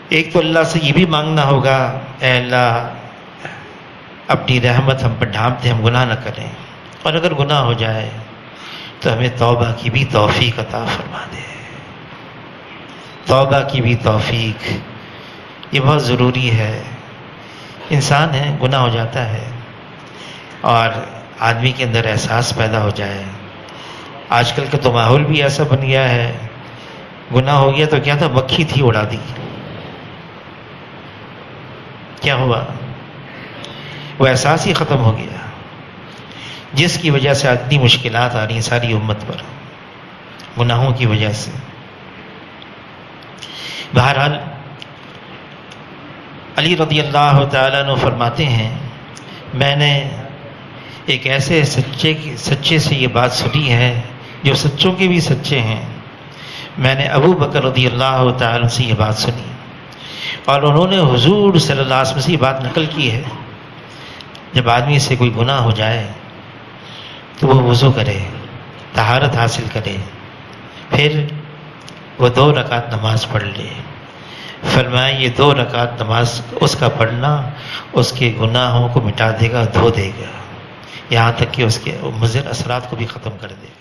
ایک تو اللہ سے یہ بھی مانگنا ہوگا، اے اللہ اپنی رحمت ہم پر ڈھانپ دے، ہم گناہ نہ کریں، اور اگر گناہ ہو جائے تو ہمیں توبہ کی بھی توفیق عطا فرما دے۔ توبہ کی بھی توفیق یہ بہت ضروری ہے۔ انسان ہے، گناہ ہو جاتا ہے اور آدمی کے اندر احساس پیدا ہو جائے۔ آج کل کا تو ماحول بھی ایسا بن گیا ہے، گناہ ہو گیا تو کیا تھا، مکھی تھی اڑا دی، کیا ہوا، وہ احساس ہی ختم ہو گیا، جس کی وجہ سے اتنی مشکلات آ رہی ہیں ساری امت پر، گناہوں کی وجہ سے۔ بہرحال علی رضی اللہ تعالیٰ عنہ فرماتے ہیں، میں نے ایک ایسے سچے سے یہ بات سنی ہے جو سچوں کے بھی سچے ہیں۔ میں نے ابو بکر رضی اللہ تعالیٰ سے یہ بات سنی اور انہوں نے حضور صلی اللہ علیہ وسلم سے یہ بات نقل کی ہے، جب آدمی سے کوئی گناہ ہو جائے تو وہ وضو کرے، طہارت حاصل کرے، پھر وہ 2 رکعت نماز پڑھ لے۔ فرمایا یہ 2 رکعت نماز اس کا پڑھنا اس کے گناہوں کو مٹا دے گا، دھو دے گا، یہاں تک کہ اس کے مضر اثرات کو بھی ختم کر دے گا۔